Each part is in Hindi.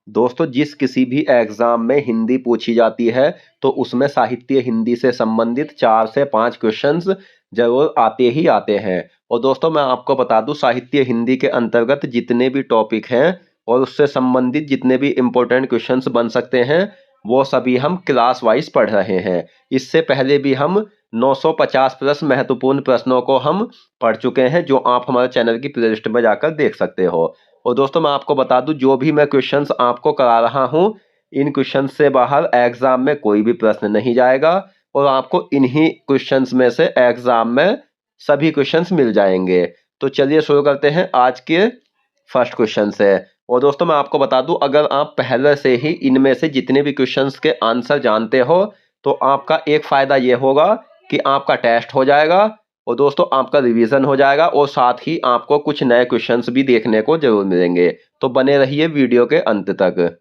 दोस्तों जिस किसी भी एग्जाम में हिंदी पूछी जाती है तो उसमें साहित्य हिंदी से संबंधित 4 से 5 क्वेश्चंस जरूर आते ही आते हैं। और दोस्तों मैं आपको बता दूं साहित्य हिंदी के अंतर्गत जितने भी टॉपिक हैं और उससे संबंधित जितने भी इंपॉर्टेंट क्वेश्चंस बन सकते हैं वो सभी हम क्लास वाइज पढ़ रहे हैं। इससे पहले भी हम 950 प्लस महत्वपूर्ण प्रश्नों को हम पढ़ चुके हैं जो आप हमारे चैनल की प्लेलिस्ट में जाकर देख सकते हो। और दोस्तों मैं आपको बता दूं जो भी मैं क्वेश्चंस आपको करा रहा हूं इन क्वेश्चंस से बाहर एग्जाम में कोई भी प्रश्न नहीं जाएगा और आपको इन्हीं क्वेश्चंस में से एग्जाम में सभी क्वेश्चंस मिल जाएंगे। तो चलिए शुरू करते हैं आज के फर्स्ट क्वेश्चन से। और दोस्तों मैं आपको बता दूं अगर आप पहले से ही इनमें से जितने भी क्वेश्चंस के आंसर जानते हो तो आपका एक फायदा ये होगा कि आपका टेस्ट हो जाएगा और दोस्तों आपका रिवीजन हो जाएगा और साथ ही आपको कुछ नए क्वेश्चंस भी देखने को जरूर मिलेंगे। तो बने रहिए वीडियो के अंत तक।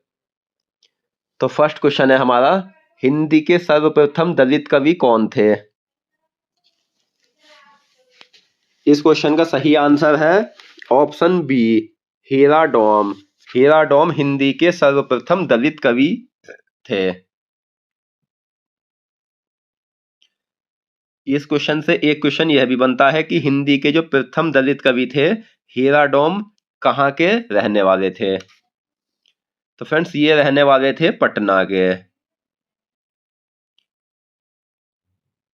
तो फर्स्ट क्वेश्चन है हमारा, हिंदी के सर्वप्रथम दलित कवि कौन थे? इस क्वेश्चन का सही आंसर है ऑप्शन बी, हीराडोम। हीराडोम हिंदी के सर्वप्रथम दलित कवि थे। इस क्वेश्चन से एक क्वेश्चन यह भी बनता है कि हिंदी के जो प्रथम दलित कवि थे हीराडोम कहाँ के रहने वाले थे? तो फ्रेंड्स ये रहने वाले थे पटना के।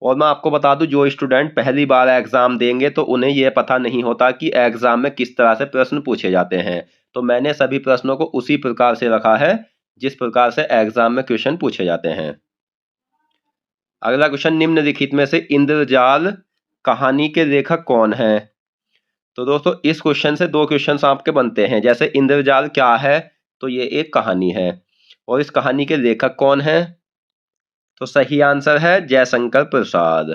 और मैं आपको बता दूं जो स्टूडेंट पहली बार एग्जाम देंगे तो उन्हें यह पता नहीं होता कि एग्जाम में किस तरह से प्रश्न पूछे जाते हैं। तो मैंने सभी प्रश्नों को उसी प्रकार से रखा है जिस प्रकार से एग्जाम में क्वेश्चन पूछे जाते हैं। अगला क्वेश्चन, निम्नलिखित में से इंद्रजाल कहानी के लेखक कौन है? तो दोस्तों इस क्वेश्चन से दो क्वेश्चंस आपके बनते हैं। जैसे इंद्रजाल क्या है, तो ये एक कहानी है और इस कहानी के लेखक कौन है? तो सही आंसर है जयशंकर प्रसाद।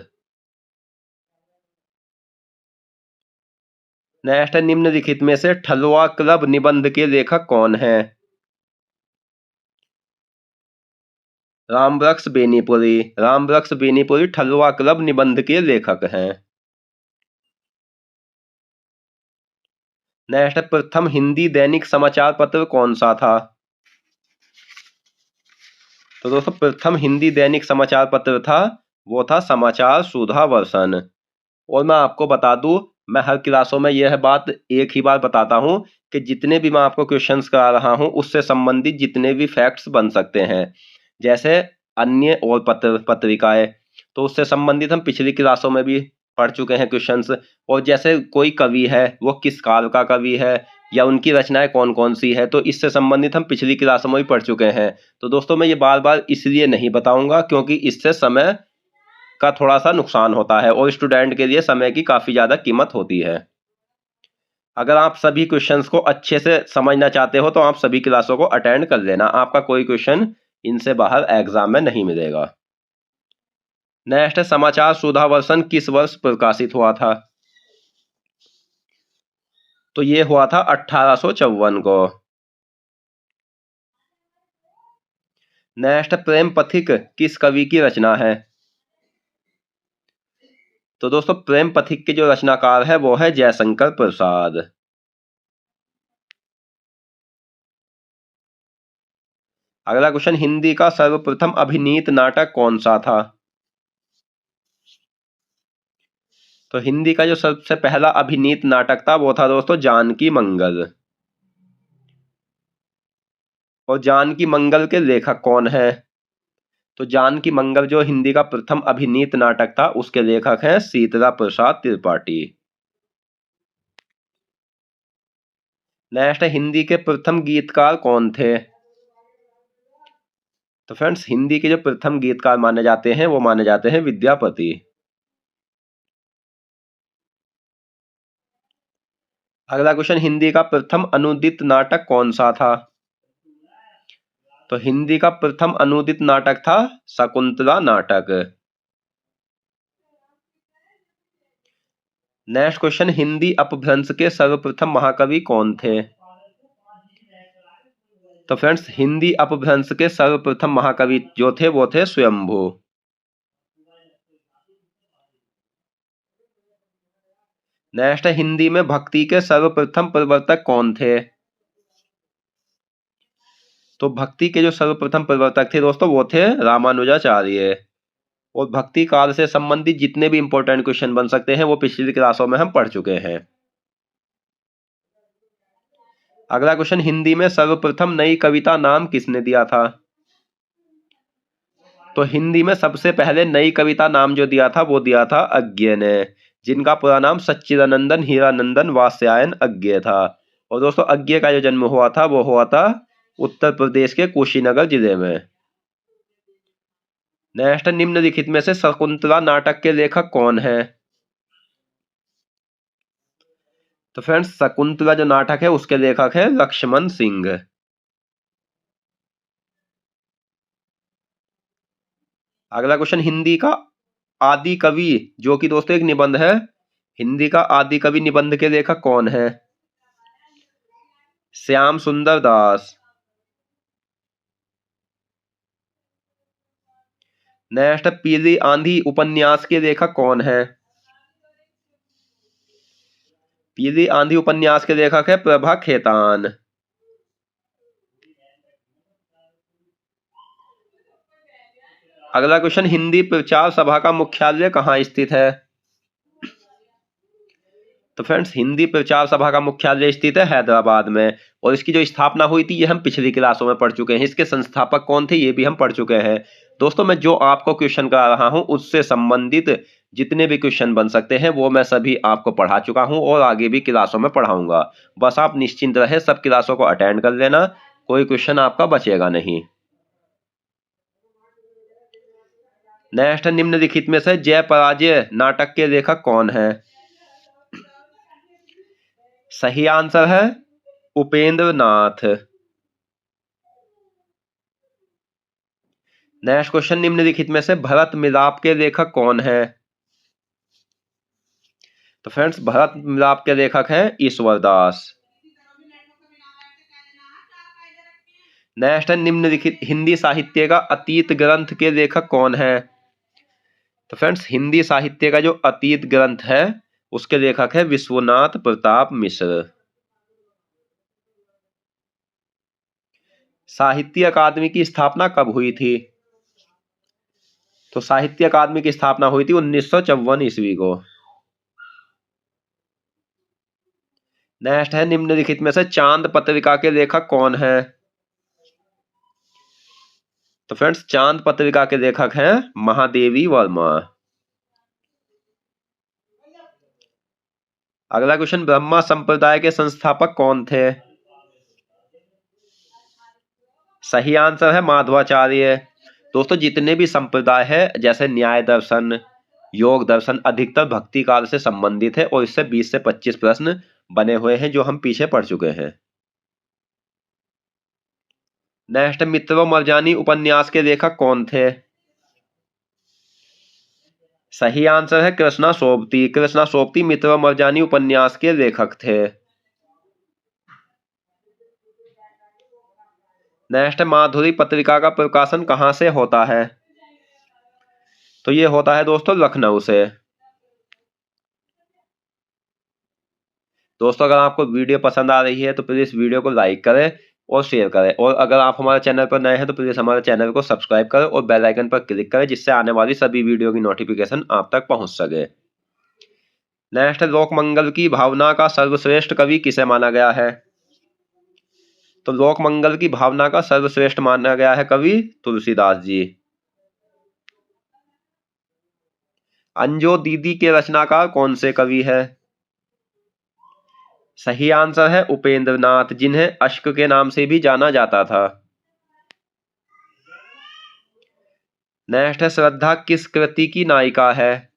नेक्स्ट है, निम्नलिखित में से ठलुआ क्लब निबंध के लेखक कौन है? रामवृक्ष बेनीपुरी। रामवृक्ष बेनीपुरी ठलुआ क्लब निबंध के लेखक हैं। नेक्स्ट है, प्रथम हिंदी दैनिक समाचार पत्र कौन सा था? तो दोस्तों प्रथम हिंदी दैनिक समाचार पत्र था वो था समाचार सुधा वर्षन। और मैं आपको बता दूं मैं हर क्लासों में यह बात एक ही बार बताता हूं कि जितने भी मैं आपको क्वेश्चंस करा रहा हूं उससे संबंधित जितने भी फैक्ट्स बन सकते हैं जैसे अन्य और पत्रिकाएं तो उससे संबंधित हम पिछली क्लासों में भी पढ़ चुके हैं क्वेश्चंस। और जैसे कोई कवि है वो किस काल का कवि है या उनकी रचनाएं कौन कौन सी है तो इससे संबंधित हम पिछली क्लासों में भी पढ़ चुके हैं। तो दोस्तों मैं ये बार बार इसलिए नहीं बताऊंगा क्योंकि इससे समय का थोड़ा सा नुकसान होता है और स्टूडेंट के लिए समय की काफी ज्यादा कीमत होती है। अगर आप सभी क्वेश्चंस को अच्छे से समझना चाहते हो तो आप सभी क्लासों को अटेंड कर लेना, आपका कोई क्वेश्चन इनसे बाहर एग्जाम में नहीं मिलेगा। नेक्स्ट है, समाचार सुधा वर्षन किस वर्ष प्रकाशित हुआ था? तो ये हुआ था 1854 को। नेक्स्ट, प्रेम पथिक किस कवि की रचना है? तो दोस्तों प्रेम पथिक के जो रचनाकार है वो है जयशंकर प्रसाद। अगला क्वेश्चन, हिंदी का सर्वप्रथम अभिनीत नाटक कौन सा था? तो हिंदी का जो सबसे पहला अभिनीत नाटक था वो था दोस्तों जानकी मंगल। और जानकी मंगल के लेखक कौन है? तो जानकी मंगल जो हिंदी का प्रथम अभिनीत नाटक था उसके लेखक हैं शीतला प्रसाद त्रिपाठी। नेक्स्ट है, हिंदी के प्रथम गीतकार कौन थे? तो फ्रेंड्स हिंदी के जो प्रथम गीतकार माने जाते हैं वो माने जाते हैं विद्यापति। अगला क्वेश्चन, हिंदी का प्रथम अनूदित नाटक कौन सा था? तो हिंदी का प्रथम अनूदित नाटक था शकुंतला नाटक। नेक्स्ट क्वेश्चन, हिंदी अपभ्रंश के सर्वप्रथम महाकवि कौन थे? तो फ्रेंड्स हिंदी अपभ्रंश के सर्वप्रथम महाकवि जो थे वो थे स्वयंभू। नेक्स्ट है, हिंदी में भक्ति के सर्वप्रथम प्रवर्तक कौन थे? तो भक्ति के जो सर्वप्रथम प्रवर्तक थे दोस्तों वो थे रामानुजाचार्य। और भक्ति काल से संबंधित जितने भी इंपॉर्टेंट क्वेश्चन बन सकते हैं वो पिछली क्लासों में हम पढ़ चुके हैं। अगला क्वेश्चन, हिंदी में सर्वप्रथम नई कविता नाम किसने दिया था? तो हिंदी में सबसे पहले नई कविता नाम जो दिया था वो दिया था अज्ञे ने, जिनका पूरा नाम सच्चिदानंदन हीरानंदन वात्स्यायन अज्ञे था। और दोस्तों अज्ञे का जो जन्म हुआ था वो हुआ था उत्तर प्रदेश के कुशीनगर जिले में। नेक्स्ट, निम्नलिखित में से शकुंतला नाटक के लेखक कौन है? तो फ्रेंड्स शकुंतला जो नाटक है उसके लेखक है लक्ष्मण सिंह। अगला क्वेश्चन, हिंदी का आदि कवि जो कि दोस्तों एक निबंध है, हिंदी का आदि कवि निबंध के लेखक कौन है? श्याम सुंदर दास। नेक्स्ट, पीली आंधी उपन्यास के लेखक कौन है? पीली आंधी उपन्यास के लेखक है प्रभा खेतान। अगला क्वेश्चन, हिंदी प्रचार सभा का मुख्यालय कहाँ स्थित है? तो फ्रेंड्स हिंदी प्रचार सभा का मुख्यालय स्थित है हैदराबाद में। और इसकी जो स्थापना हुई थी ये हम पिछली क्लासों में पढ़ चुके हैं। इसके संस्थापक कौन थे ये भी हम पढ़ चुके हैं। दोस्तों मैं जो आपको क्वेश्चन करा रहा हूं उससे संबंधित जितने भी क्वेश्चन बन सकते हैं वो मैं सभी आपको पढ़ा चुका हूं और आगे भी क्लासों में पढ़ाऊंगा। बस आप निश्चिंत रहे, सब क्लासों को अटेंड कर लेना, कोई क्वेश्चन आपका बचेगा नहीं। नेक्स्ट, निम्नलिखित में से जय पराजय नाटक के लेखक कौन है? सही आंसर है उपेंद्र नाथ। नेक्स्ट क्वेश्चन, निम्नलिखित में से भरत मिलाप के लेखक कौन है? तो फ्रेंड्स भरत मिलाप के लेखक हैं ईश्वर दास। नेक्स्ट है, निम्नलिखित हिंदी साहित्य का अतीत ग्रंथ के लेखक कौन है? तो फ्रेंड्स हिंदी साहित्य का जो अतीत ग्रंथ है उसके लेखक है विश्वनाथ प्रताप मिश्र। साहित्य अकादमी की स्थापना कब हुई थी? तो साहित्य अकादमी की स्थापना हुई थी 1954 ईस्वी को। नेक्स्ट है, निम्नलिखित में से चांद पत्रिका के लेखक कौन है? तो फ्रेंड्स चांद पत्रिका के लेखक हैं महादेवी वर्मा। अगला क्वेश्चन, ब्रह्मा संप्रदाय के संस्थापक कौन थे? सही आंसर है माधवाचार्य। दोस्तों जितने भी संप्रदाय है जैसे न्याय दर्शन, योग दर्शन अधिकतर भक्ति काल से संबंधित है और इससे 20 से 25 प्रश्न बने हुए हैं जो हम पीछे पढ़ चुके हैं। नेक्स्ट, मित्र मरजानी उपन्यास के लेखक कौन थे? सही आंसर है कृष्णा सोबती। कृष्णा सोबती मित्र मरजानी उपन्यास के लेखक थे। नेक्स्ट, माधुरी पत्रिका का प्रकाशन कहां से होता है? तो ये होता है दोस्तों लखनऊ से। दोस्तों अगर आपको वीडियो पसंद आ रही है तो प्लीज़ वीडियो को लाइक करें और शेयर करें, और अगर आप हमारे चैनल पर नए हैं तो प्लीज़ हमारे चैनल को सब्सक्राइब करें और बेल आइकन पर क्लिक करें जिससे आने वाली सभी वीडियो की नोटिफिकेशन आप तक पहुंच सके। नेक्स्ट, लोकमंगल की भावना का सर्वश्रेष्ठ कवि किसे माना गया है? तो लोकमंगल की भावना का सर्वश्रेष्ठ माना गया है कवि तुलसीदास जी। अंजो दीदी के रचनाकार कौन से कवि है? सही आंसर है उपेंद्र नाथ, जिन्हें अश्क के नाम से भी जाना जाता था। नेक्स्ट है, श्रद्धा किस कृति की नायिका है?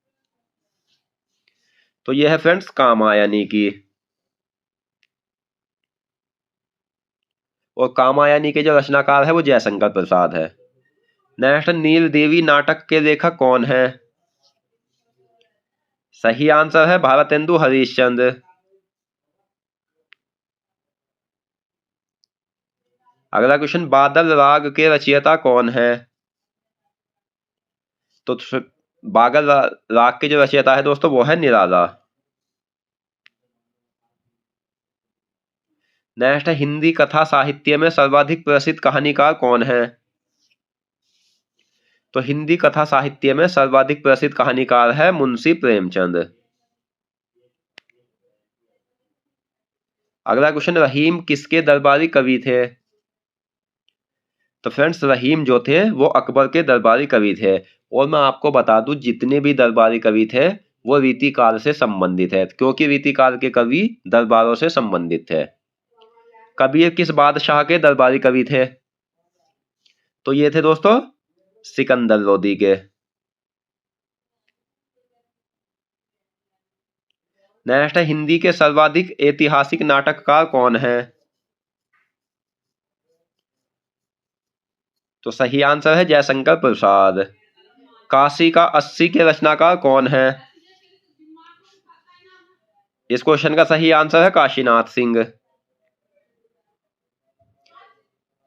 तो यह है फ्रेंड्स कामायनी की। और कामायनी के जो रचनाकार है वो जयशंकर प्रसाद है। नेक्स्ट, नील देवी नाटक के लेखक कौन है? सही आंसर है भारतेंदु हरिश्चंद्र। अगला क्वेश्चन, बादल राग के रचयिता कौन है? तो बादल राग के जो रचयिता है दोस्तों वो है निराला। नेक्स्ट है हिंदी कथा साहित्य में सर्वाधिक प्रसिद्ध कहानीकार कौन है? तो हिंदी कथा साहित्य में सर्वाधिक प्रसिद्ध कहानीकार है मुंशी प्रेमचंद। अगला क्वेश्चन, रहीम किसके दरबारी कवि थे? तो फ्रेंड्स रहीम जो थे वो अकबर के दरबारी कवि थे। और मैं आपको बता दूं जितने भी दरबारी कवि थे वो रीतिकाल से संबंधित है, क्योंकि रीतिकाल के कवि दरबारों से संबंधित थे। कबीर किस बादशाह के दरबारी कवि थे? तो ये थे दोस्तों सिकंदर लोदी के। नेक्स्ट है हिंदी के सर्वाधिक ऐतिहासिक नाटककार कौन है? तो सही आंसर है जयशंकर प्रसाद। काशी का 80 के रचनाकार कौन है? इस क्वेश्चन का सही आंसर है काशीनाथ सिंह।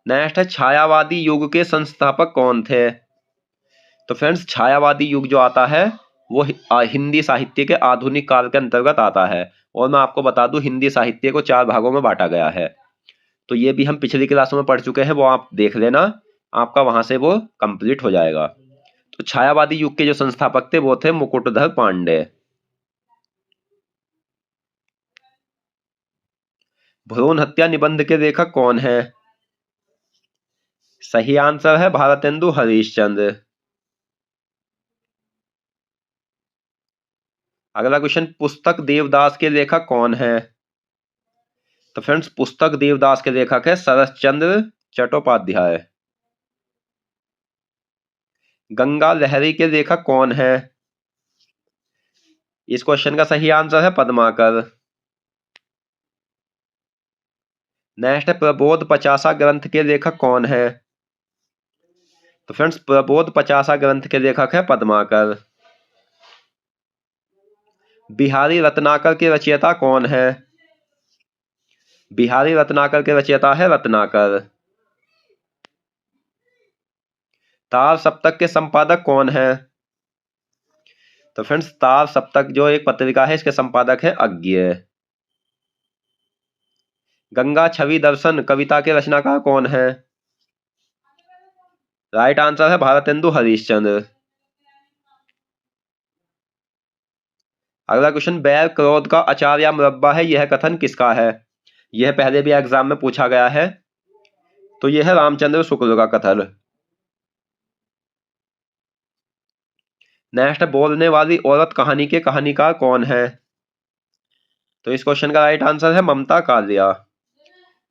नेक्स्ट है छायावादी युग के संस्थापक कौन थे? तो फ्रेंड्स छायावादी युग जो आता है वो हिंदी साहित्य के आधुनिक काल के अंतर्गत आता है। और मैं आपको बता दूं हिंदी साहित्य को 4 भागों में बांटा गया है। तो ये भी हम पिछली क्लासों में पढ़ चुके हैं, वो आप देख लेना, आपका वहां से वो कंप्लीट हो जाएगा। तो छायावादी युग के जो संस्थापक थे वो थे मुकुटधर पांडे। भ्रूण हत्या निबंध के लेखक कौन है? सही आंसर है भारतेंदु हरिश्चंद्र। अगला क्वेश्चन, पुस्तक देवदास के लेखक कौन है? तो फ्रेंड्स पुस्तक देवदास के लेखक है शरश्चंद्र चट्टोपाध्याय। गंगा लहरी के लेखक कौन है? इस क्वेश्चन का सही आंसर है पद्माकर। नेक्स्ट है प्रबोध पचासा ग्रंथ के लेखक कौन है? तो फ्रेंड्स प्रबोध पचासा ग्रंथ के लेखक है पद्माकर। बिहारी रत्नाकर के रचयिता कौन है? बिहारी रत्नाकर के रचयिता है रत्नाकर। तार सप्तक के संपादक कौन है? तो फ्रेंड्स तार सप्तक जो एक पत्रिका है इसके संपादक है अज्ञेय। गंगा छवि दर्शन कविता के रचनाकार कौन है? राइट आंसर है भारतेंदु हरिश्चंद्र। अगला क्वेश्चन, बैर क्रोध का अचार या मुरब्बा है, यह कथन किसका है? यह पहले भी एग्जाम में पूछा गया है। तो यह है रामचंद्र शुक्ल का कथन। नेक्स्ट, बोलने वाली औरत कहानी के कहानीकार कौन है? तो इस क्वेश्चन का राइट आंसर है ममता कालिया।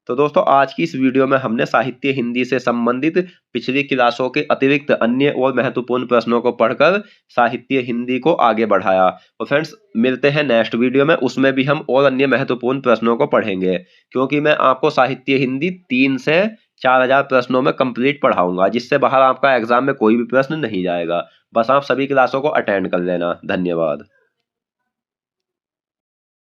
तो दोस्तों आज की इस वीडियो में हमने साहित्य हिंदी से संबंधित पिछली क्लासों के अतिरिक्त अन्य और महत्वपूर्ण प्रश्नों को पढ़कर साहित्य हिंदी को आगे बढ़ाया। और फ्रेंड्स मिलते हैं नेक्स्ट वीडियो में, उसमें भी हम और अन्य महत्वपूर्ण प्रश्नों को पढ़ेंगे, क्योंकि मैं आपको साहित्य हिंदी 3 से 4000 प्रश्नों में कंप्लीट पढ़ाऊंगा, जिससे बाहर आपका एग्जाम में कोई भी प्रश्न नहीं जाएगा। बस आप सभी क्लासों को अटेंड कर लेना। धन्यवाद।